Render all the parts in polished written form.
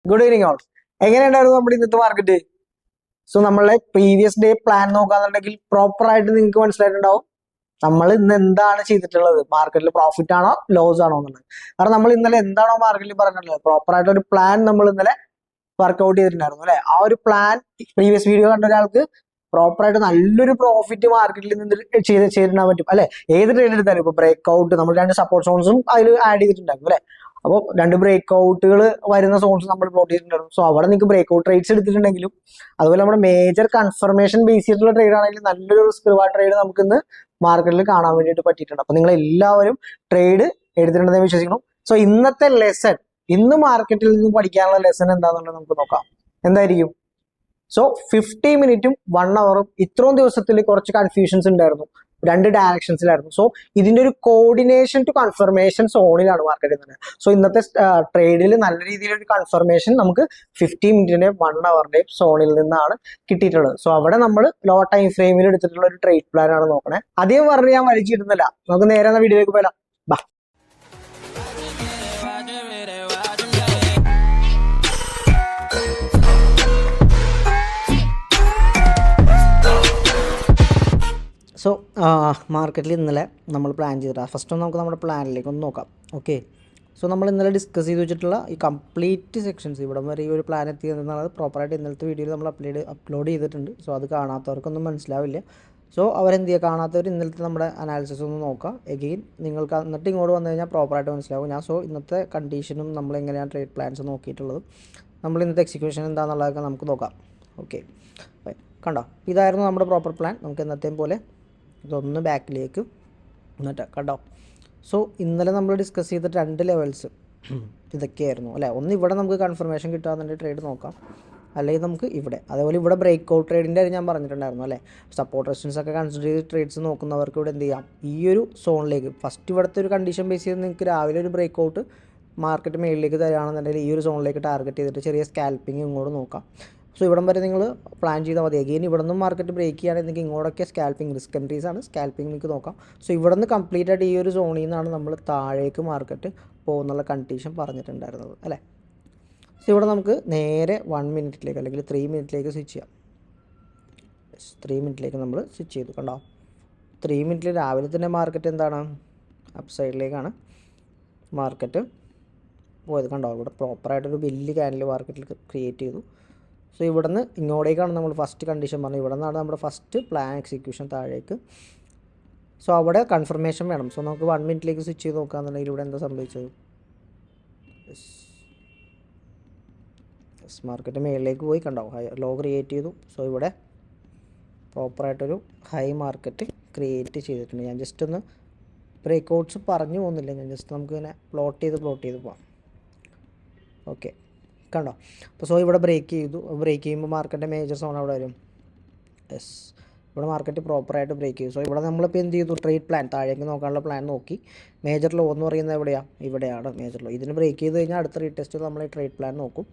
Good evening all. എങ്ങനെയുണ്ടായിരുന്നു നമ്മുടെ ഇന്നത്തെ മാർക്കറ്റ്? സോ നമ്മളെ പ്രീവിയസ് ഡേ പ്ലാൻ നോക്കാന്നുണ്ടെങ്കിൽ പ്രോപ്പർ ആയിട്ട് നിങ്ങൾക്ക് മനസ്സിലായിട്ടുണ്ടാവും നമ്മൾ ഇന്ന് എന്താണ് ചെയ്തിട്ടുള്ളത്, മാർക്കറ്റിൽ പ്രോഫിറ്റ് ആണോ ലോസ് ആണോ എന്നുള്ളത്. കാരണം നമ്മൾ ഇന്നലെ എന്താണോ മാർക്കറ്റിൽ പറഞ്ഞിട്ടുള്ളത് പ്രോപ്പർ ആയിട്ട് ഒരു പ്ലാൻ നമ്മൾ ഇന്നലെ വർക്ക്ഔട്ട് ചെയ്തിട്ടുണ്ടായിരുന്നു അല്ലെ. ആ ഒരു പ്ലാൻ പ്രീവിയസ് വീഡിയോ കണ്ട ഒരാൾക്ക് പ്രോപ്പർ ആയിട്ട് നല്ലൊരു പ്രോഫിറ്റ് മാർക്കറ്റിൽ നിന്ന് ചെയ്തിടാൻ പറ്റും അല്ലെ. ഏത് ട്രേഡ് എടുത്താലും ഇപ്പൊ ബ്രേക്ക് ഔട്ട് നമ്മൾ 2 സപ്പോർട്ട് സോൺസും അതിൽ ആഡ് ചെയ്തിട്ടുണ്ടായിരുന്നു അല്ലെ. അപ്പോൾ 2 ബ്രേക്ക് ഔട്ടുകൾ വരുന്ന സോൺസ് നമ്മൾ പ്ലോട്ട് ചെയ്തിട്ടുണ്ടായിരുന്നു. സോ അവിടെ നിങ്ങൾക്ക് ബ്രേക്ക് ഔട്ട് ട്രേഡ്സ് എടുത്തിട്ടുണ്ടെങ്കിലും അതുപോലെ നമ്മുടെ മേജർ കൺഫർമേഷൻ ബേസ് ചെയ്തിട്ടുള്ള ട്രേഡ് ആണെങ്കിലും നല്ലൊരു റിസ്ക് റിവാർഡ് ട്രേഡ് നമുക്ക് ഇന്ന് മാർക്കറ്റിൽ കാണാൻ വേണ്ടിയിട്ട് പറ്റിയിട്ടുണ്ട്. അപ്പൊ നിങ്ങൾ എല്ലാവരും ട്രേഡ് എടുത്തിട്ടുണ്ടെന്ന് വിശ്വസിക്കണം. സോ ഇന്നത്തെ ലെസൺ, ഇന്ന് മാർക്കറ്റിൽ നിന്ന് പഠിക്കാനുള്ള ലെസൺ എന്താണെന്നുള്ളത് നമുക്ക് നോക്കാം. എന്തായിരിക്കും? സോ 50 മിനിറ്റും 1 അവറും ഇത്രയും ദിവസത്തിൽ കുറച്ച് കൺഫ്യൂഷൻസ് ഉണ്ടായിരുന്നു, 2 ഡയറക്ഷൻസിലായിരുന്നു. സോ ഇതിന്റെ ഒരു കോർഡിനേഷൻ ടു കൺഫർമേഷൻ സോണിലാണ് മാർക്കറ്റ് തന്നെ. സോ ഇന്നത്തെ ട്രേഡിൽ നല്ല രീതിയിലൊരു കൺഫർമേഷൻ നമുക്ക് 50 മിനിറ്റിന്റെയും 1 അവറിന്റെയും സോണിൽ നിന്നാണ് കിട്ടിയിട്ടുള്ളത്. സോ അവിടെ നമ്മൾ ലോ ടൈം ഫ്രെയിമിൽ എടുത്തിട്ടുള്ള ഒരു ട്രേഡ് പ്ലാൻ ആണ് നോക്കണേ. അധികം പറഞ്ഞ് ഞാൻ വലിച്ചിടുന്നില്ല, നമുക്ക് നേരെ വീഡിയോയിലേക്ക് പോയാലോ. ബാ. സോ മാർക്കറ്റിൽ ഇന്നലെ നമ്മൾ പ്ലാൻ ചെയ്തിട്ട് ഫസ്റ്റ് ഒന്ന് നമുക്ക് നമ്മുടെ പ്ലാനിലേക്ക് ഒന്ന് നോക്കാം. ഓക്കെ, സോ നമ്മൾ ഇന്നലെ ഡിസ്കസ് ചെയ്ത് വെച്ചിട്ടുള്ള ഈ കംപ്ലീറ്റ് സെക്ഷൻസ് ഇവിടം വരെ ഈ ഒരു പ്ലാൻ എത്തിയെന്നുള്ളത് പ്രോപ്പറായിട്ട് ഇന്നലത്തെ വീഡിയോയിൽ നമ്മൾ അപ്ലോഡ് ചെയ്തിട്ടുണ്ട്. സോ അത് കാണാത്തവർക്കൊന്നും മനസ്സിലാവില്ല. സോ അവരെന്ത് ചെയ്യുക, കാണാത്തവർ ഇന്നലത്തെ നമ്മുടെ അനാലിസിസ് ഒന്ന് നോക്കുക. എഗെയിൻ നിങ്ങൾക്ക് എന്നിട്ട് ഇങ്ങോട്ട് വന്നു കഴിഞ്ഞാൽ പ്രോപ്പറായിട്ട് മനസ്സിലാവും. ഞാൻ ഇന്നത്തെ കണ്ടീഷനും നമ്മൾ എങ്ങനെയാണ് ട്രേഡ് പ്ലാൻസ് നോക്കിയിട്ടുള്ളത്, നമ്മൾ ഇന്നത്തെ എക്സിക്യൂഷൻ എന്താണെന്നുള്ളതൊക്കെ നമുക്ക് നോക്കാം. ഓക്കെ, കണ്ടോ, ഇതായിരുന്നു നമ്മുടെ പ്രോപ്പർ പ്ലാൻ. നമുക്ക് എന്നത്തെയും പോലെ ഇതൊന്ന് ബാക്കിലേക്ക് എന്നിട്ട് കണ്ടോ. സോ ഇന്നലെ നമ്മൾ ഡിസ്കസ് ചെയ്ത 2 ലെവൽസ് ഇതൊക്കെയായിരുന്നു അല്ലേ. ഒന്ന് ഇവിടെ നമുക്ക് കൺഫർമേഷൻ കിട്ടാമെന്നുണ്ടെങ്കിൽ ട്രേഡ് നോക്കാം, അല്ലെങ്കിൽ നമുക്ക് ഇവിടെ. അതേപോലെ ഇവിടെ ബ്രേക്ക് ഔട്ട് ട്രേഡിൻ്റെ കാര്യം ഞാൻ പറഞ്ഞിട്ടുണ്ടായിരുന്നു അല്ലേ. സപ്പോർട്ട് റെസിസ്റ്റൻസ് ഒക്കെ കൺസിഡർ ചെയ്ത് ട്രേഡ്സ് നോക്കുന്നവർക്ക് ഇവിടെ എന്ത് ചെയ്യാം, ഈ ഒരു സോണിലേക്ക് ഫസ്റ്റ് ഇവിടുത്തെ ഒരു കണ്ടീഷൻ ബേസ് ചെയ്ത് നിങ്ങൾക്ക് രാവിലെ ഒരു ബ്രേക്ക് ഔട്ട് മാർക്കറ്റ് മേളിലേക്ക് തരികയാണെന്നുണ്ടെങ്കിൽ ഈ ഒരു സോണിലേക്ക് ടാർഗറ്റ് ചെയ്തിട്ട് ചെറിയ സ്കാൽപ്പിംഗ് ഇങ്ങോട്ട് നോക്കാം. സോ ഇവിടം വരെ നിങ്ങൾ പ്ലാൻ ചെയ്താൽ മതി. അഗെയിൻ ഇവിടെ നിന്നും മാർക്കറ്റ് ബ്രേക്ക് ചെയ്യുകയാണെങ്കിൽ ഇങ്ങോട്ടൊക്കെ സ്കാൽപ്പിംഗ് റിസ്ക് എൻട്രീസ് ആണ്, സ്കാൽപ്പിംഗ് നിങ്ങൾക്ക് നോക്കാം. സോ ഇവിടെ നിന്ന് കംപ്ലീറ്റ് ആയിട്ട് ഈ ഒരു സോണിൽ നിന്നാണ് നമ്മൾ താഴേക്ക് മാർക്കറ്റ് പോകുന്നുള്ള കണ്ടീഷൻ പറഞ്ഞിട്ടുണ്ടായിരുന്നത് അല്ലേ. സോ ഇവിടെ നമുക്ക് നേരെ 1 മിനിറ്റിലേക്ക് അല്ലെങ്കിൽ 3 മിനിറ്റിലേക്ക് സ്വിച്ച് ചെയ്യാം. 3 മിനിറ്റിലേക്ക് നമ്മൾ സ്വിച്ച് ചെയ്തു. കണ്ടോ, 3 മിനിറ്റിൽ രാവിലെ തന്നെ മാർക്കറ്റ് എന്താണ്, അപ്പ് സൈഡിലേക്കാണ് മാർക്കറ്റ് പോയത്. കണ്ടോ, ഇവിടെ പ്രോപ്പറായിട്ടൊരു വലിയ ക്യാൻഡിൽ മാർക്കറ്റിൽ ക്രിയേറ്റ് ചെയ്തു. സോ ഇവിടെ നിന്ന് ഇങ്ങോട്ടേക്കാണ് നമ്മൾ ഫസ്റ്റ് കണ്ടീഷൻ പറഞ്ഞത്. ഇവിടെ നിന്നാണ് നമ്മുടെ ഫസ്റ്റ് പ്ലാൻ എക്സിക്യൂഷൻ താഴേക്ക്. സോ അവിടെ കൺഫർമേഷൻ വേണം. സോ നമുക്ക് 1 മിനിറ്റിലേക്ക് സ്വിച്ച് ചെയ്ത് നോക്കുകയാണെന്നുണ്ടെങ്കിൽ ഇവിടെ എന്താ സംഭവിച്ചത്, മാർക്കറ്റ് മേളിലേക്ക് പോയി. കണ്ടോ, ലോ ക്രിയേറ്റ് ചെയ്തു. സോ ഇവിടെ പ്രോപ്പറായിട്ടൊരു ഹൈ മാർക്കറ്റ് ക്രിയേറ്റ് ചെയ്തിട്ടുണ്ട്. ഞാൻ ജസ്റ്റ് ഒന്ന് ബ്രേക്ക് ഔട്ട്സ് പറഞ്ഞു പോകുന്നില്ല, ഞാൻ ജസ്റ്റ് നമുക്ക് ഇങ്ങനെ പ്ലോട്ട് ചെയ്ത് പോകാം. ഓക്കെ, കണ്ടോ. അപ്പോൾ സോ ഇവിടെ ബ്രേക്ക് ചെയ്തു. ബ്രേക്ക് ചെയ്യുമ്പോൾ മാർക്കറ്റിൻ്റെ മേജർ സോൺ അവിടെ വരും. യെസ്, ഇവിടെ മാർക്കറ്റ് പ്രോപ്പറായിട്ട് ബ്രേക്ക് ചെയ്തു. സോ ഇവിടെ നമ്മളിപ്പോൾ എന്ത് ചെയ്തു, ട്രേഡ് പ്ലാൻ താഴേക്ക് നോക്കാനുള്ള പ്ലാൻ നോക്കി. മേജർ ലോ എന്ന് പറയുന്നത് എവിടെയാണ്, ഇവിടെയാണ് മേജർ ലോ. ഇതിന് ബ്രേക്ക് ചെയ്ത് കഴിഞ്ഞാൽ അടുത്ത റീടെസ്റ്റ് നമ്മൾ ഈ ട്രേഡ് പ്ലാൻ നോക്കും.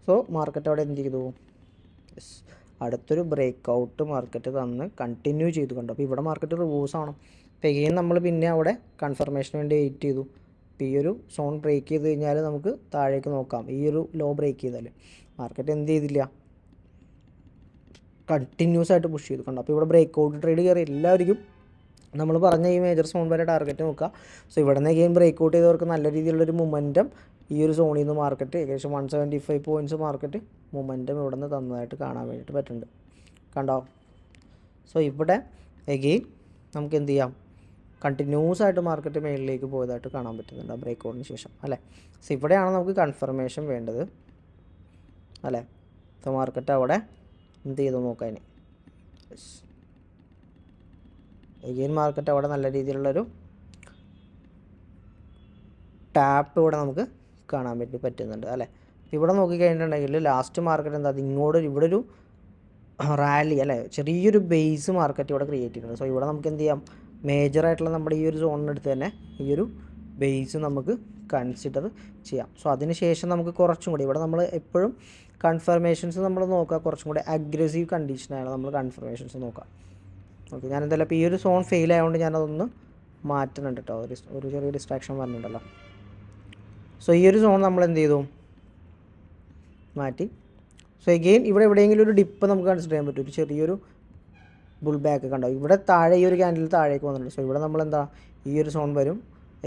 സോ മാർക്കറ്റ് അവിടെ എന്ത് ചെയ്തു, യെസ്, അടുത്തൊരു ബ്രേക്ക് ഔട്ട് മാർക്കറ്റ് തന്ന് കണ്ടിന്യൂ ചെയ്തു. കണ്ടോ, അപ്പോൾ ഇവിടെ മാർക്കറ്റ് റിവേഴ്സ് ആണ്. അപ്പോൾ എഗെയിൻ നമ്മൾ പിന്നെ അവിടെ കൺഫർമേഷന് വേണ്ടി വെയിറ്റ് ചെയ്തു. അപ്പോൾ ഈ ഒരു സോൺ ബ്രേക്ക് ചെയ്ത് കഴിഞ്ഞാൽ നമുക്ക് താഴേക്ക് നോക്കാം. ഈ ഒരു ലോ ബ്രേക്ക് ചെയ്താൽ മാർക്കറ്റ് എന്ത് ചെയ്തില്ല, കണ്ടിന്യൂസ് ആയിട്ട് പുഷ് ചെയ്തു. കണ്ടോ, അപ്പോൾ ഇവിടെ ബ്രേക്ക് ഔട്ട് ട്രേഡ് കയറി എല്ലാവർക്കും നമ്മൾ പറഞ്ഞ ഈ മേജർ സോൺ വരെ ടാർഗറ്റ് നോക്കുക. സോ ഇവിടെ നിന്ന് എഗെയിൻ ബ്രേക്ക് ഔട്ട് ചെയ്തവർക്ക് നല്ല രീതിയിലുള്ളൊരു മൊമെൻറ്റം ഈ ഒരു സോണിൽ നിന്ന് മാർക്കറ്റ് ഏകദേശം 175 പോയിൻറ്റ്സ് മാർക്കറ്റ് മൊമെൻറ്റം ഇവിടെ നിന്ന് തന്നതായിട്ട് കാണാൻ വേണ്ടിയിട്ട് പറ്റുന്നുണ്ട്. കണ്ടോ, സോ ഇവിടെ എഗെയിൻ നമുക്ക് എന്ത് ചെയ്യാം, കണ്ടിന്യൂസ് ആയിട്ട് മാർക്കറ്റ് മേളിലേക്ക് പോയതായിട്ട് കാണാൻ പറ്റുന്നുണ്ട് ആ ബ്രേക്ക് ഔട്ടിന് ശേഷം അല്ലേ. സോ ഇവിടെയാണ് നമുക്ക് കൺഫർമേഷൻ വേണ്ടത് അല്ലേ. സോ മാർക്കറ്റ് അവിടെ എന്ത് ചെയ്തു നോക്കാൻ. എഗെയിൻ മാർക്കറ്റ് അവിടെ നല്ല രീതിയിലുള്ളൊരു ടാപ്പ് ഇവിടെ നമുക്ക് കാണാൻ വേണ്ടി പറ്റുന്നുണ്ട് അല്ലേ. ഇവിടെ നോക്കിക്കഴിഞ്ഞിട്ടുണ്ടെങ്കിൽ ലാസ്റ്റ് മാർക്കറ്റ് എന്താ, ഇങ്ങോട്ട് ഇവിടെ ഒരു റാലി അല്ലേ, ചെറിയൊരു ബേസ് മാർക്കറ്റ് ഇവിടെ ക്രിയേറ്റ് ചെയ്യുന്നുണ്ട്. സോ ഇവിടെ നമുക്ക് എന്ത് ചെയ്യാം, മേജറായിട്ടുള്ള നമ്മുടെ ഈ ഒരു സോണിനടുത്ത് തന്നെ ഈ ഒരു ബേസ് നമുക്ക് കൺസിഡർ ചെയ്യാം. സോ അതിന് ശേഷം നമുക്ക് കുറച്ചും കൂടി ഇവിടെ നമ്മൾ എപ്പോഴും കൺഫർമേഷൻസ് നമ്മൾ നോക്കുക, കുറച്ചും കൂടി അഗ്രസീവ് കണ്ടീഷനാണ് നമ്മൾ കൺഫർമേഷൻസ് നോക്കുക. ഓക്കെ, ഞാൻ എന്തായാലും ഇപ്പോൾ ഈ ഒരു സോൺ ഫെയിൽ ആയതുകൊണ്ട് ഞാനതൊന്ന് മാറ്റുന്നുണ്ട് കേട്ടോ, ഒരു ചെറിയ ഡിസ്ട്രാക്ഷൻ പറഞ്ഞിട്ടുണ്ടല്ലോ. സോ ഈ ഒരു സോൺ നമ്മൾ എന്ത് ചെയ്തു, മാറ്റി. സോ എഗെയിൻ ഇവിടെ എവിടെയെങ്കിലും ഒരു ഡിപ്പ് നമുക്ക് കൺസിഡർ ചെയ്യാൻ പറ്റും, ഒരു ചെറിയൊരു ബുൾ ബാക്ക് കണ്ടോ. ഇവിടെ താഴെ ഈ ഒരു ക്യാൻഡിൽ താഴേക്ക് വന്നിട്ടുണ്ട്. സോ ഇവിടെ നമ്മളെന്താ ഈ ഒരു സോൺ വരും.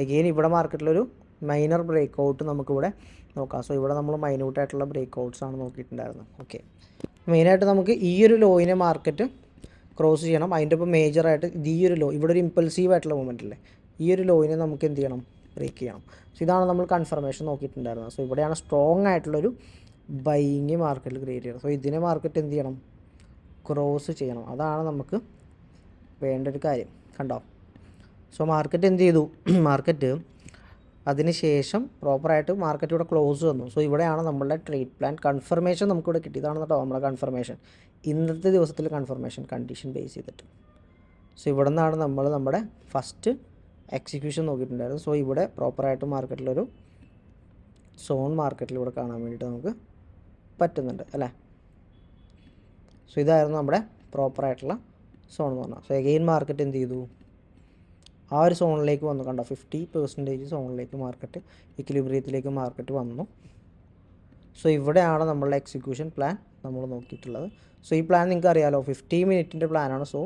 എഗെയിൻ ഇവിടെ മാർക്കറ്റിലൊരു മൈനർ ബ്രേക്ക് ഔട്ട് നമുക്കിവിടെ നോക്കാം. സോ ഇവിടെ നമ്മൾ മൈന്യൂട്ടായിട്ടുള്ള ബ്രേക്ക് ഔട്ട്സ് ആണ് നോക്കിയിട്ടുണ്ടായിരുന്നത്. ഓക്കെ, മെയിനായിട്ട് നമുക്ക് ഈ ഒരു ലോയിനെ മാർക്കറ്റ് ക്രോസ് ചെയ്യണം. അതിൻ്റെ ഒപ്പം മേജറായിട്ട് ഈ ഒരു ലോ, ഇവിടെ ഒരു ഇമ്പൾസീവ് ആയിട്ടുള്ള മൂവ്മെൻ്റ് അല്ലേ, ഈ ഒരു ലോയിനെ നമുക്ക് എന്ത് ചെയ്യണം, ബ്രേക്ക് ചെയ്യണം. സോ ഇതാണ് നമ്മൾ കൺഫർമേഷൻ നോക്കിയിട്ടുണ്ടായിരുന്നത്. സോ ഇവിടെയാണ് സ്ട്രോങ് ആയിട്ടുള്ളൊരു ബൈയിങ് മാർക്കറ്റിൽ ക്രിയേറ്റ് ചെയ്യണം. സോ ഇതിനെ മാർക്കറ്റ് എന്ത് ചെയ്യണം, ക്രോസ് ചെയ്യണം. അതാണ് നമുക്ക് വേണ്ട ഒരു കാര്യം കണ്ടോ. സോ മാർക്കറ്റ് എന്ത് ചെയ്തു, മാർക്കറ്റ് അതിന് ശേഷം പ്രോപ്പറായിട്ട് മാർക്കറ്റ് ഇവിടെ ക്ലോസ് വന്നു. സോ ഇവിടെയാണ് നമ്മളുടെ ട്രേഡ് പ്ലാൻ കൺഫർമേഷൻ നമുക്കിവിടെ കിട്ടി. ഇതാണ് കേട്ടോ നമ്മളെ കൺഫർമേഷൻ, ഇന്നത്തെ ദിവസത്തിൽ കൺഫർമേഷൻ കണ്ടീഷൻ ബേസ് ചെയ്തിട്ട്. സോ ഇവിടെ നിന്നാണ് നമ്മൾ നമ്മുടെ ഫസ്റ്റ് എക്സിക്യൂഷൻ നോക്കിയിട്ടുണ്ടായിരുന്നു. സോ ഇവിടെ പ്രോപ്പറായിട്ട് മാർക്കറ്റിലൊരു സോൺ മാർക്കറ്റിൽ ഇവിടെ കാണാൻ വേണ്ടിയിട്ട് നമുക്ക് പറ്റുന്നുണ്ട് അല്ലേ. സോ ഇതായിരുന്നു നമ്മുടെ പ്രോപ്പറായിട്ടുള്ള സോൺ എന്ന് പറഞ്ഞാൽ. സോ എഗെയിൻ മാർക്കറ്റ് എന്ത് ചെയ്തു, ആ ഒരു സോണിലേക്ക് വന്നു കണ്ടോ. 50% സോണിലേക്ക് മാർക്കറ്റ്, ഇക്വിലിബ്രിയത്തിലേക്ക് മാർക്കറ്റ് വന്നു. സോ ഇവിടെയാണ് നമ്മളുടെ എക്സിക്യൂഷൻ പ്ലാൻ നമ്മൾ നോക്കിയിട്ടുള്ളത്. സോ ഈ പ്ലാൻ നിങ്ങൾക്ക് അറിയാമല്ലോ, 50 മിനിറ്റിൻ്റെ പ്ലാനാണ്. സോ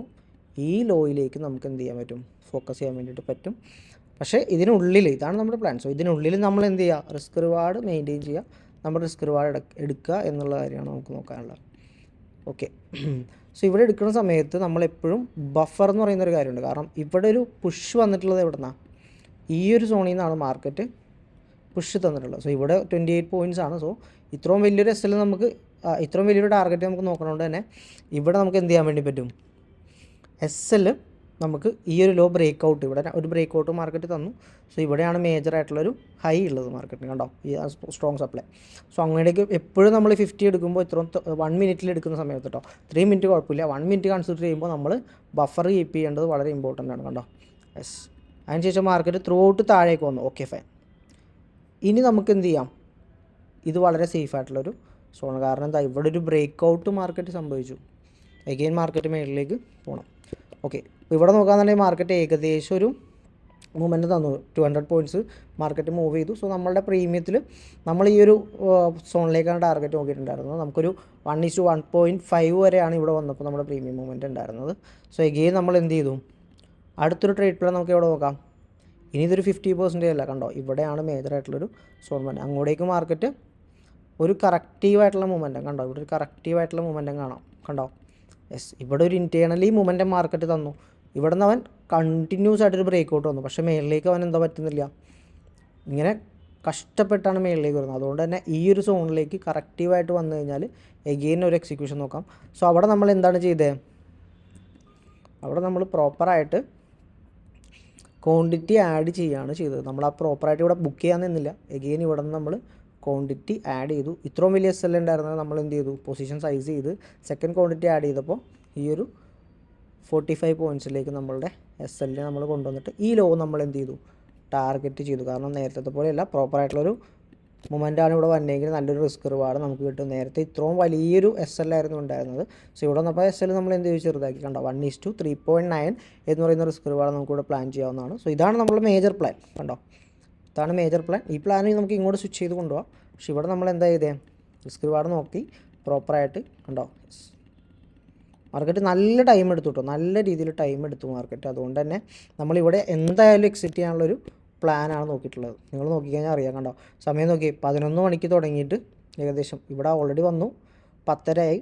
ഈ ലോയിലേക്ക് നമുക്ക് എന്ത് ചെയ്യാൻ പറ്റും, ഫോക്കസ് ചെയ്യാൻ വേണ്ടിയിട്ട് പറ്റും. പക്ഷേ ഇതിനുള്ളിൽ ഇതാണ് നമ്മുടെ പ്ലാൻ. സോ ഇതിനുള്ളിൽ നമ്മൾ എന്ത് ചെയ്യുക, റിസ്ക് റിവാർഡ് മെയിൻറ്റെയിൻ ചെയ്യുക, നമ്മൾ റിസ്ക് റിവാർഡ് എടുക്കുക എന്നുള്ള കാര്യമാണ് നമുക്ക് നോക്കാനുള്ളത്. ഓക്കെ, സോ ഇവിടെ എടുക്കുന്ന സമയത്ത് നമ്മളെപ്പോഴും ബഫർ എന്ന് പറയുന്നൊരു കാര്യമുണ്ട്. കാരണം ഇവിടെ ഒരു പുഷ് വന്നിട്ടുള്ളത് എവിടെ നിന്നാണ്, ഈ ഒരു സോണിൽ നിന്നാണ് മാർക്കറ്റ് പുഷ് തന്നിട്ടുള്ളത്. സോ ഇവിടെ 28 പോയിൻറ്റ്സ് ആണ്. സോ ഇത്രയും വലിയൊരു എസ് എൽ നമുക്ക്, ഇത്രയും വലിയൊരു ടാർഗറ്റ് നമുക്ക് നോക്കണോണ്ട് തന്നെ ഇവിടെ നമുക്ക് എന്ത് ചെയ്യാൻ വേണ്ടി പറ്റും, എസ് എൽ നമുക്ക് ഈ ഒരു ലോ ബ്രേക്ക് ഔട്ട്, ഇവിടെ ഒരു ബ്രേക്ക് ഔട്ട് മാർക്കറ്റ് തന്നു. സോ ഇവിടെയാണ് മേജറായിട്ടുള്ളൊരു ഹൈ ഉള്ളത് മാർക്കറ്റിന് കണ്ടോ, ഈ സ്ട്രോങ് സപ്ലൈ. സോ അങ്ങോട്ടേക്ക് എപ്പോഴും നമ്മൾ 50 എടുക്കുമ്പോൾ ഇത്രയും 1 മിനിറ്റിൽ എടുക്കുന്ന സമയത്ത് കേട്ടോ, 3 മിനിറ്റ് കുഴപ്പമില്ല, 1 മിനിറ്റ് കൺസിഡർ ചെയ്യുമ്പോൾ നമ്മൾ ബഫർ കീപ്പ് ചെയ്യേണ്ടത് വളരെ ഇമ്പോർട്ടൻ്റ് ആണ് കണ്ടോ. യെസ്, അതിനുശേഷം മാർക്കറ്റ് ത്രൂ ഔട്ട് താഴേക്ക് വന്നു. Okay fine. ഇനി നമുക്ക് എന്ത് ചെയ്യാം, ഇത് വളരെ സേഫ് ആയിട്ടുള്ളൊരു സോൺ. കാരണം എന്താ, ഇവിടെ ഒരു ബ്രേക്ക് ഔട്ട് മാർക്കറ്റ് സംഭവിച്ചു. എഗെയിൻ മാർക്കറ്റ് മേളിലേക്ക് പോകണം. ഓക്കെ, ഇവിടെ നോക്കുകയാണെന്നുണ്ടെങ്കിൽ മാർക്കറ്റ് ഏകദേശം ഒരു മൂവ്മെൻറ്റ് തന്നു, 200 പോയിൻറ്റ്സ് മാർക്കറ്റ് മൂവ് ചെയ്തു. സോ നമ്മളുടെ പ്രീമിയത്തിൽ നമ്മൾ ഈ ഒരു സോണിലേക്കാണ് ടാർഗറ്റ് നോക്കിയിട്ടുണ്ടായിരുന്നത്. നമുക്കൊരു 1:1.5 വരെയാണ് ഇവിടെ വന്നപ്പോൾ നമ്മുടെ പ്രീമിയം മൂവ്മെൻറ്റ് ഉണ്ടായിരുന്നത്. സോ എഗെയിൻ നമ്മൾ എന്ത് ചെയ്തു, അടുത്തൊരു ട്രേഡ് പ്ലാൻ നമുക്ക് ഇവിടെ നോക്കാം. ഇനി ഇതൊരു 50% അല്ല കണ്ടോ, ഇവിടെയാണ് മേജറായിട്ടുള്ളൊരു സോൺ മൂവ്മെൻറ്റ്. അങ്ങോട്ടേക്ക് മാർക്കറ്റ് ഒരു കറക്റ്റീവായിട്ടുള്ള മൂവ്മെൻറ്റം കണ്ടോ, ഇവിടെ ഒരു കറക്റ്റീവായിട്ടുള്ള മൂവ്മെൻറ്റം കാണാം കണ്ടോ. യെസ്, ഇവിടെ ഒരു ഇൻറ്റേർണലി മൂവ്മെൻറ്റം മാർക്കറ്റ് തന്നു. ഇവിടെ നിന്ന് അവൻ കണ്ടിന്യൂസ് ആയിട്ടൊരു ബ്രേക്ക് ഔട്ട് വന്നു. പക്ഷേ മേളിലേക്ക് അവൻ എന്താ പറ്റുന്നില്ല, ഇങ്ങനെ കഷ്ടപ്പെട്ടാണ് മേളിലേക്ക് വരുന്നത്. അതുകൊണ്ട് തന്നെ ഈ ഒരു സോണിലേക്ക് കറക്റ്റീവായിട്ട് വന്നു കഴിഞ്ഞാൽ എഗെയിൻ ഒരു എക്സിക്യൂഷൻ നോക്കാം. സോ അവിടെ നമ്മൾ എന്താണ് ചെയ്തത്, അവിടെ നമ്മൾ പ്രോപ്പറായിട്ട് ക്വാണ്ടിറ്റി ആഡ് ചെയ്യുകയാണ് ചെയ്തത്. നമ്മൾ ആ പ്രോപ്പറായിട്ട് ഇവിടെ ബുക്ക് ചെയ്യാൻ നിന്നില്ല. എഗെയിൻ ഇവിടെ നിന്ന് നമ്മൾ ക്വാണ്ടിറ്റി ആഡ് ചെയ്തു. ഇത്രയും വലിയ എസ് എൽ ഉണ്ടായിരുന്നത് നമ്മൾ എന്ത് ചെയ്തു, പൊസിഷൻ സൈസ് ചെയ്ത് സെക്കൻഡ് ക്വാണ്ടിറ്റി ആഡ് ചെയ്തപ്പോൾ ഈ ഒരു 45 പോയിൻറ്റ്സിലേക്ക് നമ്മളുടെ എസ് എല്ലിനെ നമ്മൾ കൊണ്ടുവന്നിട്ട് ഈ ലോ നമ്മൾ എന്ത് ചെയ്തു, ടാർഗറ്റ് ചെയ്തു. കാരണം നേരത്തെ പോലെയല്ല, പ്രോപ്പറായിട്ടുള്ളൊരു മൊമെൻ്റാണ് ഇവിടെ വന്നെങ്കിൽ നല്ലൊരു റിസ്ക് റിവാർഡ് നമുക്ക് കിട്ടും. നേരത്തെ ഇത്രയും വലിയൊരു എസ് എൽ ആയിരുന്നു ഉണ്ടായിരുന്നത്. സോ ഇവിടെ വന്നപ്പോൾ എസ് എൽ നമ്മൾ എന്ത് ചെയ്തു, ചെറുതാക്കി കണ്ടോ. 1:3.9 എന്ന് പറയുന്ന റിസ്ക് റിവാർഡ് നമുക്കിവിടെ പ്ലാൻ ചെയ്യാവുന്നതാണ്. സോ ഇതാണ് നമ്മുടെ മേജർ പ്ലാൻ കണ്ടോ, ഇതാണ് മേജർ പ്ലാൻ. ഈ പ്ലാനിൽ നമുക്ക് ഇങ്ങോട്ട് സ്വിച്ച് ചെയ്ത് കൊണ്ടുപോകാം. പക്ഷേ ഇവിടെ നമ്മൾ എന്താ ചെയ്തേ, റിസ്ക് റിവാർഡ് നോക്കി പ്രോപ്പറായിട്ട് കണ്ടോ. മാർക്കറ്റ് നല്ല ടൈം എടുത്തു കേട്ടോ, നല്ല രീതിയിൽ ടൈം എടുത്തു മാർക്കറ്റ്. അതുകൊണ്ട് തന്നെ നമ്മളിവിടെ എന്തായാലും എക്സിറ്റ് ചെയ്യാനുള്ളൊരു പ്ലാനാണ് നോക്കിയിട്ടുള്ളത്. നിങ്ങൾ നോക്കിക്കഴിഞ്ഞാൽ അറിയാം കണ്ടോ. സമയം നോക്കി 11 മണിക്ക് തുടങ്ങിയിട്ട് ഏകദേശം ഇവിടെ ഓൾറെഡി വന്നു, 10:30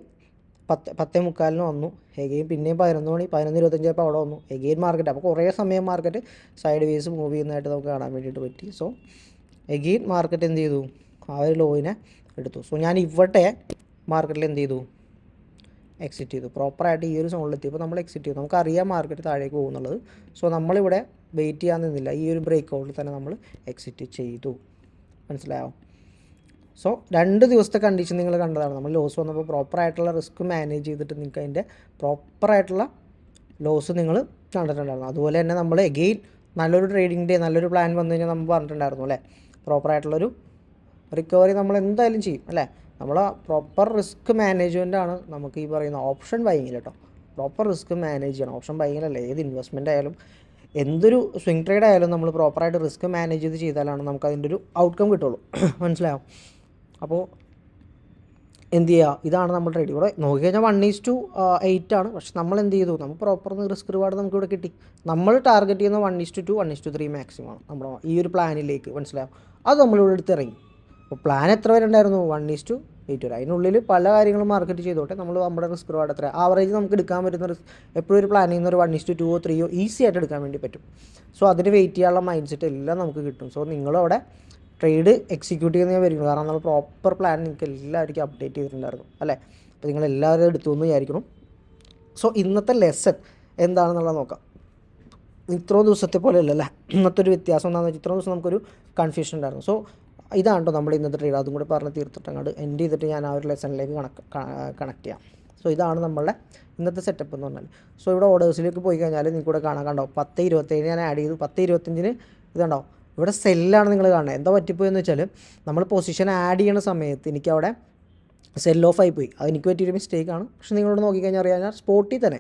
10:45 വന്നു. എഗെയിൻ പിന്നെയും 11 മണി 11:25 ആയപ്പോൾ അവിടെ വന്നു. എഗെയിൻ മാർക്കറ്റ്, അപ്പോൾ കുറേ സമയം മാർക്കറ്റ് സൈഡ് വേസ് മൂവ് ചെയ്യുന്നതായിട്ട് നമുക്ക് കാണാൻ വേണ്ടിയിട്ട് പറ്റി. സോ എഗെയിൻ മാർക്കറ്റ് എന്ത് ചെയ്തു, ആ ഒരു ലോയിനെ എടുത്തു. സോ ഞാൻ ഇവിടെ മാർക്കറ്റിൽ എന്ത് ചെയ്തു, എക്സിറ്റ് ചെയ്തു. പ്രോപ്പറായിട്ട് ഈ ഒരു സോണിലെത്തിയപ്പോൾ നമ്മൾ എക്സിറ്റ് ചെയ്തു. നമുക്കറിയാം മാർക്കറ്റ് താഴേക്ക് പോകുന്നുള്ളത്. സോ നമ്മളിവിടെ വെയിറ്റ് ചെയ്യാൻ നിന്നില്ല, ഈ ഒരു ബ്രേക്ക് ഔട്ടിൽ തന്നെ നമ്മൾ എക്സിറ്റ് ചെയ്തു. മനസ്സിലായോ? സോ 2 ദിവസത്തെ കണ്ടീഷൻ നിങ്ങൾ കണ്ടതാണ്. നമ്മൾ ലോസ് വന്നപ്പോൾ പ്രോപ്പറായിട്ടുള്ള റിസ്ക് മാനേജ് ചെയ്തിട്ട് നിങ്ങൾക്ക് അതിൻ്റെ പ്രോപ്പറായിട്ടുള്ള ലോസ് നിങ്ങൾ കണ്ടിട്ടുണ്ടായിരുന്നു. അതുപോലെ തന്നെ നമ്മൾ എഗെയിൻ നല്ലൊരു ട്രേഡിംഗ് ഡേ, നല്ലൊരു പ്ലാൻ വന്നു കഴിഞ്ഞാൽ നമ്മൾ പറഞ്ഞിട്ടുണ്ടായിരുന്നു അല്ലേ, പ്രോപ്പറായിട്ടുള്ളൊരു റിക്കവറി നമ്മൾ എന്തായാലും ചെയ്യും അല്ലേ. നമ്മൾ പ്രോപ്പർ റിസ്ക് മാനേജ്മെൻറ്റാണ് നമുക്ക് ഈ പറയുന്ന ഓപ്ഷൻ ബൈങ്ങിൽ കേട്ടോ. പ്രോപ്പർ റിസ്ക് മാനേജ് ചെയ്യണം. ഓപ്ഷൻ ബൈങ്ങിലല്ല, ഏത് ഇൻവെസ്റ്റ്മെൻ്റ് ആയാലും എന്തൊരു സ്വിംഗ് ട്രേഡ് ആയാലും നമ്മൾ പ്രോപ്പറായിട്ട് റിസ്ക് മാനേജ് ചെയ്ത് ചെയ്താലാണ് നമുക്ക് അതിൻ്റെ ഒരു ഔട്ട്കം കിട്ടുള്ളൂ. മനസ്സിലാവും? അപ്പോൾ എന്ത് ചെയ്യുക, ഇതാണ് നമ്മൾ ട്രേഡ്. ഇവിടെ നോക്കിക്കഴിഞ്ഞാൽ 1:8 ആണ്. പക്ഷെ നമ്മൾ എന്ത് ചെയ്തു, നമുക്ക് പ്രോപ്പർ റിസ്ക് റിവാർഡ് നമുക്ക് ഇവിടെ കിട്ടി. നമ്മൾ ടാർഗറ്റ് ചെയ്യുന്ന 1:2 1:3 മാക്സിമം ആണ് നമ്മുടെ ഈ ഒരു പ്ലാനിലേക്ക്, മനസ്സിലാവും. അത് നമ്മളിവിടെ എടുത്തിറങ്ങി. അപ്പോൾ പ്ലാൻ എത്ര വരെ ഉണ്ടായിരുന്നു? 1:8 വരെ. അതിനുള്ളിൽ പല കാര്യങ്ങളും മാർക്കറ്റ് ചെയ്തോട്ടെ, നമ്മൾ നമ്മുടെ റിസ്ക് റിവാർഡ് എത്ര ആവറേജ് നമുക്ക് എടുക്കാൻ പറ്റുന്ന എപ്പോഴും ഒരു പ്ലാൻ ചെയ്യുന്ന ഒരു 1:2 3 ഈസി ആയിട്ട് എടുക്കാൻ വേണ്ടി പറ്റും. സോ അതിന് വെയിറ്റ് ചെയ്യാനുള്ള മൈൻഡ് സെറ്റ് എല്ലാം നമുക്ക് കിട്ടും. സോ നിങ്ങളവിടെ ട്രേഡ് എക്സിക്യൂട്ട് ചെയ്യുന്ന ഞാൻ വരുന്നു, കാരണം നമ്മൾ പ്രോപ്പർ പ്ലാൻ നിങ്ങൾക്ക് എല്ലാവർക്കും അപ്ഡേറ്റ് ചെയ്തിട്ടുണ്ടായിരുന്നു അല്ലേ. അപ്പോൾ നിങ്ങളെല്ലാവരും എടുത്തു എന്ന് വിചാരിക്കണം. സോ ഇന്നത്തെ ലെസൺ എന്താണെന്നുള്ളത് നോക്കാം. ഇത്രയും ദിവസത്തെ പോലെ അല്ലല്ലേ, ഇന്നത്തെ ഒരു വ്യത്യാസം എന്താണെന്ന് വെച്ചാൽ ഇത്രയും ദിവസം നമുക്കൊരു കൺഫ്യൂഷൻ ഉണ്ടായിരുന്നു. സോ ഇതാണ് കേട്ടോ നമ്മൾ ഇന്നത്തെ ട്രേഡ്. അതും കൂടി പറഞ്ഞ് തീർത്തിട്ട് അങ്ങോട്ട് എൻഡ് ചെയ്തിട്ട് ഞാൻ ആ ഒരു ലെസണിലേക്ക് കണക്ട് ചെയ്യാം. സോ ഇതാണ് നമ്മളുടെ ഇന്നത്തെ സെറ്റപ്പ് എന്ന് പറഞ്ഞാൽ. സോ ഇവിടെ ഓർഡേഴ്സിലേക്ക് പോയി കഴിഞ്ഞാൽ നിങ്ങൾക്ക് ഇവിടെ കാണാൻ കണ്ടോ 10:27 ഞാൻ ആഡ് ചെയ്തു. 10:25 ഇതുണ്ടോ ഇവിടെ സെല്ലാണ് നിങ്ങൾ കാണുന്നത്. എന്താ പറ്റിപ്പോയെന്ന് വെച്ചാൽ നമ്മൾ പൊസിഷൻ ആഡ് ചെയ്യുന്ന സമയത്ത് എനിക്കവിടെ സെൽ ഓഫ് ആയിപ്പോയി. അതെനിക്ക് പറ്റിയൊരു മിസ്റ്റേക്കാണ്. പക്ഷേ നിങ്ങളോട് നോക്കിക്കഴിഞ്ഞാൽ അറിയാം, സ്പോട്ടിൽ തന്നെ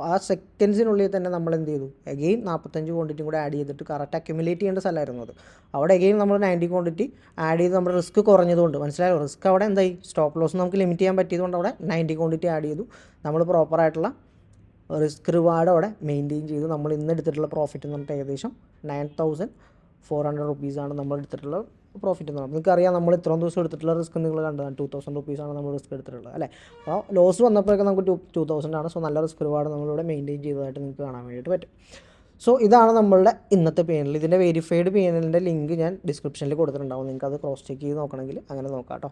ആ സെക്കൻഡ്സിനുള്ളിൽ തന്നെ നമ്മൾ എന്ത് ചെയ്തു, എഗെയിൻ 45 ക്വാണ്ടിറ്റിയും കൂടെ ആഡ് ചെയ്തിട്ട് കറക്റ്റ് അക്യുമുലേറ്റ് ചെയ്യേണ്ട സ്ഥലമായിരുന്നു അത്. അവിടെ എഗെയിൻ നമ്മൾ 90 ക്വാണ്ടിറ്റി ആഡ് ചെയ്ത് നമ്മുടെ റിസ്ക് കുറഞ്ഞതുകൊണ്ട്, മനസ്സിലായോ, റിസ്ക് അവിടെ എന്തായി, സ്റ്റോപ്പ് ലോസ് നമുക്ക് ലിമിറ്റ് ചെയ്യാൻ പറ്റിയതുകൊണ്ട് അവിടെ 90 ക്വാണ്ടിറ്റി ആഡ് ചെയ്തു. നമ്മൾ പ്രോപ്പറായിട്ടുള്ള റിസ്ക് റിവാർഡ് അവിടെ മെയിൻറ്റെയിൻ ചെയ്തു. നമ്മൾ ഇന്ന് എടുത്തിട്ടുള്ള പ്രോഫിറ്റ് എന്ന് പറഞ്ഞിട്ട് ഏകദേശം 9,400 റുപ്പീസാണ് നമ്മൾ എടുത്തിട്ടുള്ള പ്രോഫിറ്റ് എന്ന് പറയുന്നത്. നിങ്ങൾക്കറിയാം നമ്മൾ ഇത്രയും ദിവസം എടുത്തിട്ടുള്ള റിസ്ക് നിങ്ങൾ കണ്ടതാണ്, 2,000 റുപ്പീസാണ് നമ്മൾ റിസ്ക് എടുത്തിട്ടുള്ളത് അല്ലേ. അപ്പോൾ ലോസ് വന്നപ്പോഴൊക്കെ നമുക്ക് 2,000 ആണ്. സോ നല്ല റിസ്ക് റിവാർഡ് നമ്മളിവിടെ മെയിൻറ്റെയിൻ ചെയ്തതായിട്ട് നിങ്ങൾക്ക് കാണാൻ വേണ്ടിയിട്ട് പറ്റും. സോ ഇതാണ് നമ്മളുടെ ഇന്നത്തെ PNL. ഇതിൻ്റെ വെരിഫൈഡ് PNLൻ്റെ ലിങ്ക് ഞാൻ ഡിസ്ക്രിപ്ഷനിൽ കൊടുത്തിട്ടുണ്ടാവും. നിങ്ങൾക്ക് അത് ക്രോസ് ചെക്ക് ചെയ്ത് നോക്കണമെങ്കിൽ അങ്ങനെ നോക്കാം കേട്ടോ.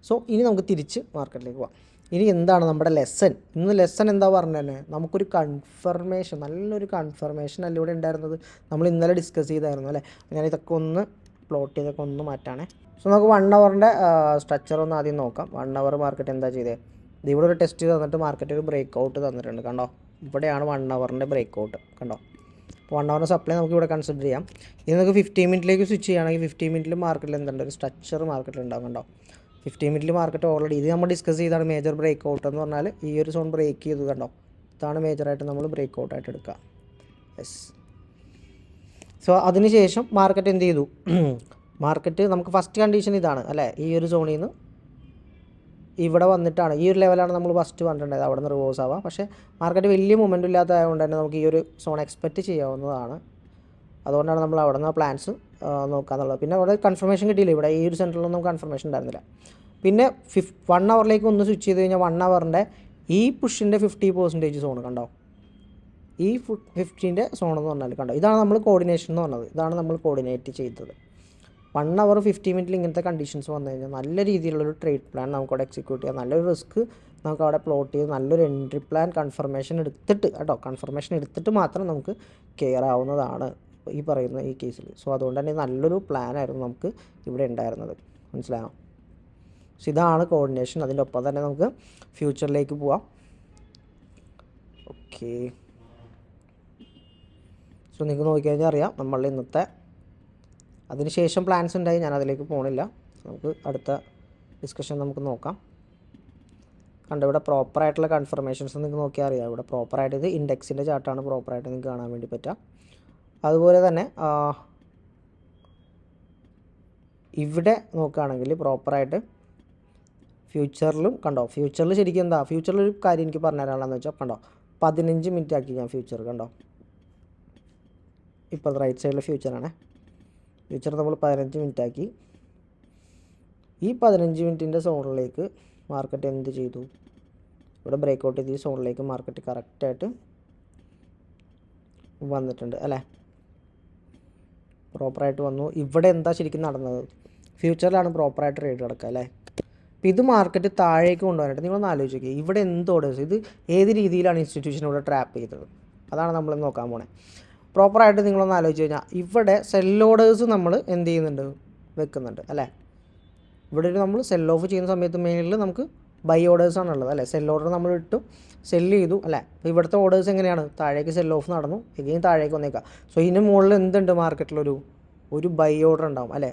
സോ ഇനി നമുക്ക് തിരിച്ച് മാർക്കറ്റിലേക്ക് പോകാം. ഇനി എന്താണ് നമ്മുടെ ലെസൺ? ഇന്ന് ലെസൺ എന്താ പറഞ്ഞു തന്നെ, നമുക്കൊരു കൺഫർമേഷൻ, നല്ലൊരു കൺഫർമേഷൻ അല്ല ഇവിടെ ഉണ്ടായിരുന്നത്. നമ്മൾ ഇന്നലെ ഡിസ്കസ് ചെയ്തായിരുന്നു അല്ലേ. ഞാൻ ഇതൊക്കെ ഒന്ന് പ്ലോട്ട് ചെയ്തൊക്കെ ഒന്ന് മാറ്റാണേ. സോ നമുക്ക് 1 ഹവറിൻ്റെ സ്ട്രക്ചർ ഒന്ന് ആദ്യം നോക്കാം. 1 ഹവർ മാർക്കറ്റ് എന്താ ചെയ്തത്? ഇവിടെ ഒരു ടെസ്റ്റ് തന്നിട്ട് മാർക്കറ്റ് ഒരു ബ്രേക്ക് ഔട്ട് തന്നിട്ടുണ്ട്, കണ്ടോ. ഇവിടെയാണ് 1 ഹവറിൻ്റെ ബ്രേക്ക് ഔട്ട്, കണ്ടോ. അപ്പോൾ 1 ഹവറിൻ്റെ സപ്ലൈ നമുക്ക് ഇവിടെ കൺസിഡർ ചെയ്യാം. ഇനി നമുക്ക് 15 മിനിറ്റിലേക്ക് സ്വിച്ച് ചെയ്യുകയാണെങ്കിൽ 15 മിനിറ്റിൽ മാർക്കറ്റിൽ എന്തുണ്ട്, ഒരു സ്ട്രക്ചർ മാർക്കറ്റിൽ ഉണ്ടാകും, കണ്ടോ. 15 മിനിറ്റിൽ മാർക്കറ്റ് ഓൾറെഡി ഇത് നമ്മൾ ഡിസ്കസ് ചെയ്താണ് മേജർ ബ്രേക്ക് ഔട്ട് എന്ന് പറഞ്ഞാൽ ഈ ഒരു സോൺ ബ്രേക്ക് ചെയ്ത്, കണ്ടോ. ഇതാണ് മേജറായിട്ട് നമ്മൾ ബ്രേക്ക് ഔട്ടായിട്ട് എടുക്കുക. യെസ്. സോ അതിനുശേഷം മാർക്കറ്റ് എന്ത് ചെയ്തു, മാർക്കറ്റ് നമുക്ക് ഫസ്റ്റ് കണ്ടീഷൻ ഇതാണ് അല്ലേ. ഈ ഒരു സോണിൽ നിന്ന് ഇവിടെ വന്നിട്ടാണ്, ഈ ഒരു ലെവലാണ് നമ്മൾ ഫസ്റ്റ് പറഞ്ഞിട്ടുണ്ടായത്, അവിടെ നിന്ന് റിവേഴ്സ് ആവാം. പക്ഷേ മാർക്കറ്റ് വലിയ മൊമെൻറ്റും ഇല്ലാത്തതായതുകൊണ്ട് തന്നെ നമുക്ക് ഈ ഒരു സോൺ എക്സ്പെക്റ്റ് ചെയ്യാവുന്നതാണ്. അതുകൊണ്ടാണ് നമ്മൾ അവിടെ നിന്ന് പ്ലാൻസ് നോക്കാന്നുള്ളത്. പിന്നെ അവിടെ കൺഫർമേഷൻ കിട്ടിയില്ല, ഇവിടെ ഈ ഒരു സെൻറ്ററിലൊന്നും കൺഫർമേഷൻ ഉണ്ടായിരുന്നില്ല. പിന്നെ 1 ഹവറിലേക്ക് ഒന്ന് സ്വിച്ച് ചെയ്ത് കഴിഞ്ഞാൽ 1 ഹവറിൻ്റെ ഈ പുഷിൻ്റെ 50% സോൺ കണ്ടോ. ഈ 50ൻ്റെ സോൺ എന്ന് പറഞ്ഞാൽ കണ്ടോ, ഇതാണ് നമ്മൾ കോർഡിനേഷൻ എന്ന് പറഞ്ഞത്. ഇതാണ് നമ്മൾ കോർഡിനേറ്റ് ചെയ്തത്. 1 ഹവർ 50 മിനിറ്റിൽ ഇങ്ങനത്തെ കണ്ടീഷൻസ് വന്നു കഴിഞ്ഞാൽ നല്ല രീതിയിലുള്ളൊരു ട്രേഡ് പ്ലാൻ നമുക്കവിടെ എക്സിക്യൂട്ട് ചെയ്യാം. നല്ലൊരു റിസ്ക് നമുക്കവിടെ പ്ലോട്ട് ചെയ്ത് നല്ലൊരു എൻട്രി പ്ലാൻ കൺഫർമേഷൻ എടുത്തിട്ട് കേട്ടോ, കൺഫർമേഷൻ എടുത്തിട്ട് മാത്രം നമുക്ക് കെയർ ആവുന്നതാണ് ഈ പറയുന്ന ഈ കേസിൽ. സോ അതുകൊണ്ട് തന്നെ നല്ലൊരു പ്ലാനായിരുന്നു നമുക്ക് ഇവിടെ ഉണ്ടായിരുന്നത്, മനസ്സിലായോ. സോ ഇതാണ് കോർഡിനേഷൻ. അതിൻ്റെ ഒപ്പം തന്നെ നമുക്ക് ഫ്യൂച്ചറിലേക്ക് പോവാം. ഓക്കെ. സോ നിങ്ങൾക്ക് നോക്കിക്കഴിഞ്ഞാൽ അറിയാം നമ്മളുടെ ഇന്നത്തെ, അതിനുശേഷം പ്ലാൻസ് ഉണ്ടായി, ഞാൻ അതിലേക്ക് പോകണില്ല. നമുക്ക് അടുത്ത ഡിസ്കഷൻ നമുക്ക് നോക്കാം. കണ്ടോ ഇവിടെ പ്രോപ്പറായിട്ടുള്ള കൺഫർമേഷൻസ് നിങ്ങൾക്ക് നോക്കിയാൽ അറിയാം. ഇവിടെ പ്രോപ്പറായിട്ട് ഇത് ഇൻഡെക്സിൻ്റെ ചാർട്ടാണ് പ്രോപ്പറായിട്ട് നിങ്ങൾക്ക് കാണാൻ വേണ്ടി പറ്റുക. അതുപോലെ തന്നെ ഇവിടെ നോക്കുകയാണെങ്കിൽ പ്രോപ്പറായിട്ട് ഫ്യൂച്ചറിലും കണ്ടോ, ഫ്യൂച്ചറിൽ ശരിക്കും എന്താ, ഫ്യൂച്ചറിൽ ഒരു കാര്യം എനിക്ക് പറഞ്ഞു തരാനുള്ളതെന്ന് വെച്ചാൽ കണ്ടോ 15 മിനിറ്റ് ആക്കി ഞാൻ ഫ്യൂച്ചർ, കണ്ടോ. ഇപ്പോൾ റൈറ്റ് സൈഡിലെ ഫ്യൂച്ചറാണ്. ഫ്യൂച്ചർ നമ്മൾ 15 മിനിറ്റ് ആക്കി. ഈ 15 മിനിറ്റിൻ്റെ സോണിലേക്ക് മാർക്കറ്റ് എന്ത് ചെയ്തു, ഇവിടെ ബ്രേക്ക് ഔട്ട് ചെയ്ത് ഈ സോണിലേക്ക് മാർക്കറ്റ് കറക്റ്റായിട്ട് വന്നിട്ടുണ്ട് അല്ലേ, പ്രോപ്പറായിട്ട് വന്നു. ഇവിടെ എന്താ ശരിക്കും നടന്നത്, ഫ്യൂച്ചറിലാണ് പ്രോപ്പറായിട്ട് ട്രേഡ് കിടക്കുക അല്ലേ. അപ്പോൾ ഇത് മാർക്കറ്റ് താഴേക്ക് കൊണ്ടുപോകാനായിട്ട് നിങ്ങളൊന്ന് ആലോചിച്ച് നോക്കിയാൽ ഇവിടെ എന്ത് ഓർഡേഴ്സ്, ഇത് ഏത് രീതിയിലാണ് ഇൻസ്റ്റിറ്റ്യൂഷൻ ഇവിടെ ട്രാപ്പ് ചെയ്തത്, അതാണ് നമ്മൾ നോക്കാൻ പോണേ. പ്രോപ്പറായിട്ട് നിങ്ങളൊന്ന് ആലോചിച്ച് കഴിഞ്ഞാൽ ഇവിടെ സെൽ ഓർഡേഴ്സ് നമ്മൾ എന്ത് ചെയ്യുന്നുണ്ട്, വെക്കുന്നുണ്ട് അല്ലേ. ഇവിടെ ഒരു നമ്മൾ സെൽ ഓഫ് ചെയ്യുന്ന സമയത്ത് മെയിനിൽ നമുക്ക് ബൈ ഓർഡേഴ്സാണ് ഉള്ളത് അല്ലേ. സെൽ ഓർഡർ നമ്മൾ ഇട്ടു, സെല്ല് ചെയ്തു അല്ലേ. അപ്പോൾ ഇവിടുത്തെ ഓർഡേഴ്സ് എങ്ങനെയാണ്, താഴേക്ക് സെൽ ഓഫ് നടന്നു, എഗെയിൻ താഴേക്ക് വന്നേക്കാം. സോ ഇതിന് മുകളിൽ എന്തുണ്ട്, മാർക്കറ്റിലൊരു ബൈ ഓർഡർ ഉണ്ടാവും അല്ലേ.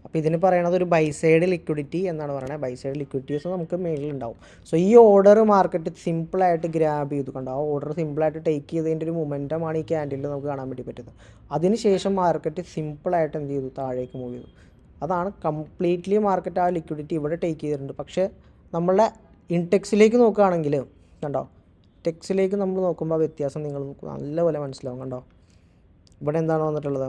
അപ്പോൾ ഇതിന് പറയണത് ഒരു ബൈ സൈഡ് ലിക്വിഡിറ്റി എന്നാണ് പറയുന്നത്. ബൈ സൈഡ് ലിക്വിഡിറ്റീസ് നമുക്ക് മേളിലുണ്ടാവും. സോ ഈ ഓർഡർ മാർക്കറ്റ് സിമ്പിളായിട്ട് ഗ്രാബ് ചെയ്തു, കണ്ടോ. ആ ഓർഡർ സിമ്പിളായിട്ട് ടേക്ക് ചെയ്തതിൻ്റെ ഒരു മൊമെൻറ്റമാണ് ഈ ക്യാൻഡിലിൽ നമുക്ക് കാണാൻ വേണ്ടി പറ്റുന്നത്. അതിനുശേഷം മാർക്കറ്റ് സിമ്പിളായിട്ട് എന്ത് ചെയ്തു, താഴേക്ക് മൂവ് ചെയ്തു. അതാണ് കംപ്ലീറ്റ്ലി മാർക്കറ്റ് ആ ലിക്വിഡിറ്റി ഇവിടെ ടേക്ക് ചെയ്തിട്ടുണ്ട്. പക്ഷേ നമ്മളുടെ ഇൻടെക്സിലേക്ക് നോക്കുകയാണെങ്കിൽ കണ്ടോ, ടെക്സിലേക്ക് നമ്മൾ നോക്കുമ്പോൾ വ്യത്യാസം നിങ്ങൾ നല്ലപോലെ മനസ്സിലാവും. കണ്ടോ ഇവിടെ എന്താണ് വന്നിട്ടുള്ളത്,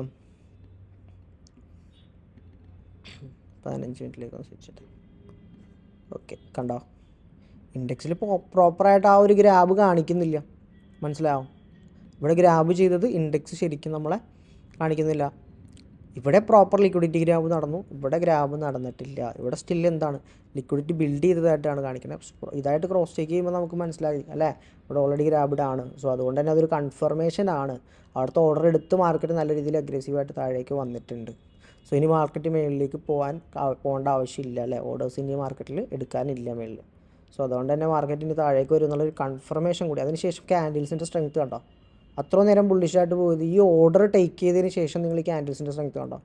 15 മിനിറ്റിലേക്ക് സ്വിച്ചിട്ട്. ഓക്കെ, കണ്ടോ ഇൻഡെക്സിൽ പ്രോപ്പറായിട്ട് ആ ഒരു ഗ്രാബ് കാണിക്കുന്നില്ല, മനസ്സിലാവും. ഇവിടെ ഗ്രാബ് ചെയ്തത് ഇൻഡെക്സ് ശരിക്കും നമ്മളെ കാണിക്കുന്നില്ല. ഇവിടെ പ്രോപ്പർ ലിക്വിഡിറ്റി ഗ്രാബ് നടന്നു, ഇവിടെ ഗ്രാബ് നടന്നിട്ടില്ല. ഇവിടെ സ്റ്റിൽ എന്താണ് ലിക്വിഡിറ്റി ബിൽഡ് ചെയ്തതായിട്ടാണ് കാണിക്കുന്നത്. ഇതായിട്ട് ക്രോസ് ചെക്ക് ചെയ്യുമ്പോൾ നമുക്ക് മനസ്സിലായി അല്ലേ, ഇവിടെ ഓൾറെഡി ഗ്രാബ്ഡ് ആണ്. സോ അതുകൊണ്ട് തന്നെ അതൊരു കൺഫർമേഷൻ ആണ്. അവിടുത്തെ ഓർഡർ എടുത്ത് മാർക്കറ്റ് നല്ല രീതിയിൽ അഗ്രസീവായിട്ട് താഴേക്ക് വന്നിട്ടുണ്ട്. സോ ഇനി മാർക്കറ്റ് മേളിലേക്ക് പോകേണ്ട ആവശ്യമില്ല അല്ലേ, ഓർഡേഴ്സ് ഇനി മാർക്കറ്റിൽ എടുക്കാനില്ല മേളിൽ. സോ അതുകൊണ്ട് തന്നെ മാർക്കറ്റിന് താഴേക്ക് വരും എന്നുള്ളൊരു കൺഫർമേഷൻ കൂടി. അതിനുശേഷം ക്യാൻഡിൽസിൻ്റെ സ്ട്രെങ്ത് കണ്ടോ, അത്ര നേരം ബുള്ളിഷായിട്ട് പോയത്. ഈ ഓർഡർ ടേക്ക് ചെയ്തതിന് ശേഷം നിങ്ങൾ ഈ ക്യാൻഡിൽസിൻ്റെ സ്ട്രെങ്ത് കണ്ടോ,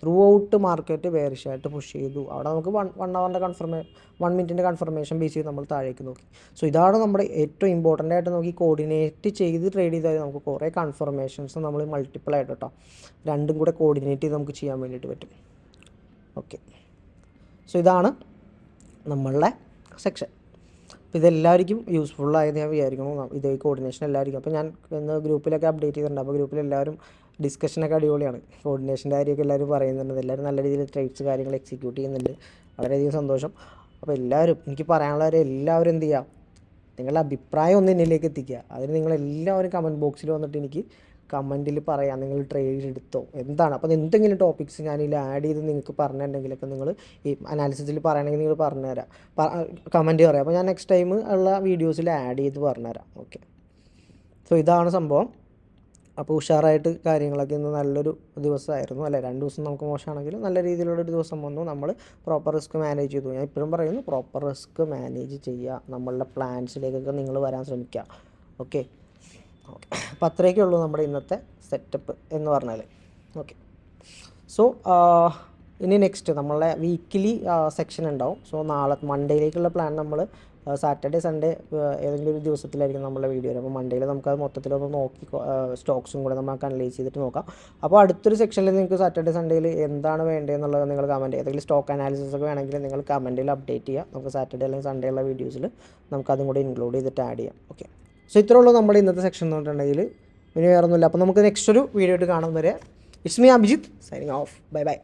ത്രൂ ഔട്ട് മാർക്കറ്റ് ബെയറിഷായിട്ട് പുഷ് ചെയ്തു. അവിടെ നമുക്ക് 1 അവറിൻ്റെ 1 മിനിറ്റിൻ്റെ കൺഫർമേഷൻ ബേസ് ചെയ്ത് നമ്മൾ താഴേക്ക് നോക്കി. സോ ഇതാണ് നമ്മുടെ ഏറ്റവും ഇമ്പോർട്ടൻ്റ് ആയിട്ട് നോക്കി കോർഡിനേറ്റ് ചെയ്ത് ട്രേഡ് ചെയ്താൽ നമുക്ക് കുറേ കൺഫർമേഷൻസ് നമ്മൾ മൾട്ടിപ്പിൾ ആയിട്ട് കേട്ടോ രണ്ടും കൂടെ കോർഡിനേറ്റ് ചെയ്ത് നമുക്ക് ചെയ്യാൻ വേണ്ടിയിട്ട് പറ്റും. ഓക്കെ, സോ ഇതാണ് നമ്മളുടെ സെക്ഷൻ. അപ്പോൾ ഇതെല്ലാവർക്കും യൂസ്ഫുള്ളായത് ഞാൻ വിചാരിക്കണം. ഇത് കോർഡിനേഷൻ എല്ലാവർക്കും. അപ്പോൾ ഞാൻ ഇന്ന് ഗ്രൂപ്പിലൊക്കെ അപ്ഡേറ്റ് ചെയ്തിട്ടുണ്ട്. അപ്പോൾ ഗ്രൂപ്പിൽ എല്ലാവരും ഡിസ്കഷനൊക്കെ അടിപൊളിയാണ്. കോർഡിനേഷൻ്റെ കാര്യമൊക്കെ എല്ലാവരും പറയുന്നുണ്ട്. എല്ലാവരും നല്ല രീതിയിൽ ട്രേഡ്സ് കാര്യങ്ങൾ എക്സിക്യൂട്ട് ചെയ്യുന്നുണ്ട്. വളരെയധികം സന്തോഷം. അപ്പോൾ എല്ലാവരും എനിക്ക് പറയാനുള്ളവരെ എല്ലാവരും എന്ത് ചെയ്യുക, നിങ്ങളുടെ അഭിപ്രായം ഒന്ന് എന്നിലേക്ക് എത്തിക്കുക. അതിന് നിങ്ങളെല്ലാവരും കമൻറ്റ് ബോക്സിൽ വന്നിട്ട് എനിക്ക് കമൻറ്റിൽ പറയാം നിങ്ങൾ ട്രേഡ് എടുത്തോ എന്താണ്. അപ്പോൾ എന്തെങ്കിലും ടോപ്പിക്സ് ഞാനിതിൽ ആഡ് ചെയ്ത് നിങ്ങൾക്ക് പറഞ്ഞിട്ടുണ്ടെങ്കിലൊക്കെ നിങ്ങൾ ഈ അനാലിസിസിൽ പറയണമെങ്കിൽ നിങ്ങൾ പറഞ്ഞുതരാം, കമൻറ്റ് പറയാം. അപ്പോൾ ഞാൻ നെക്സ്റ്റ് ടൈം ഉള്ള വീഡിയോസിൽ ആഡ് ചെയ്ത് പറഞ്ഞുതരാം. ഓക്കെ, സോ ഇതാണ് സംഭവം. അപ്പോൾ ഉഷാറായിട്ട് കാര്യങ്ങളൊക്കെ ഇന്ന് നല്ലൊരു ദിവസമായിരുന്നു അല്ലേ. 2 ദിവസം നമുക്ക് മോശമാണെങ്കിലും നല്ല രീതിയിലുള്ളൊരു ദിവസം വന്നു. നമ്മൾ പ്രോപ്പർ റിസ്ക് മാനേജ് ചെയ്തു. ഞാൻ ഇപ്പോഴും പറയുന്നു, പ്രോപ്പർ റിസ്ക് മാനേജ് ചെയ്യുക, നമ്മളുടെ പ്ലാൻസിലേക്കൊക്കെ നിങ്ങൾ വരാൻ ശ്രമിക്കുക. ഓക്കെ, അപ്പോൾ അത്രയൊക്കെ ഉള്ളൂ നമ്മുടെ ഇന്നത്തെ സെറ്റപ്പ് എന്ന് പറഞ്ഞാൽ. ഓക്കെ, സോ ഇനി നെക്സ്റ്റ് നമ്മളുടെ വീക്കിലി സെക്ഷൻ ഉണ്ടാവും. സോ നാളെ മൺഡേയിലേക്കുള്ള പ്ലാൻ നമ്മൾ സാറ്റർഡേ സൺഡേ ഏതെങ്കിലും ഒരു ദിവസത്തിലായിരിക്കും നമ്മളെ വീഡിയോ. അപ്പോൾ മൺഡേയിൽ നമുക്കത് മൊത്തത്തിലൊന്ന് നോക്കി സ്റ്റോക്സും കൂടെ നമുക്ക് അനലൈസ് ചെയ്തിട്ട് നോക്കാം. അപ്പോൾ അടുത്തൊരു സെക്ഷനിൽ നിങ്ങൾക്ക് സാറ്റർഡേ സൺഡേയിൽ എന്താണ് വേണ്ടതെന്നുള്ളത് നിങ്ങൾ കമൻറ്റ് ചെയ്യുക. ഏതെങ്കിലും സ്റ്റോക്ക് അനാലിസിസ് ഒക്കെ വേണമെങ്കിൽ നിങ്ങൾ കമൻറ്റിൽ അപ്ഡേറ്റ് ചെയ്യുക. നമുക്ക് സാറ്റർഡേ അല്ലെങ്കിൽ സൺഡേ ഉള്ള വീഡിയോസിൽ നമുക്കതും കൂടി ഇൻക്ലൂഡ് ചെയ്തിട്ട് ആഡ് ചെയ്യാം. ഓക്കെ, സോ ഇത്രേ ഉള്ളൂ നമ്മുടെ ഇന്നത്തെ സെക്ഷൻ എന്ന് പറഞ്ഞിട്ടുണ്ടെങ്കിൽ. ഇനി വേറെ ഒന്നുമില്ല. അപ്പോൾ നമുക്ക് നെക്സ്റ്റ് ഒരു വീഡിയോ ആയിട്ട് കാണും വരെ. It's me Abhijith signing off. Bye bye.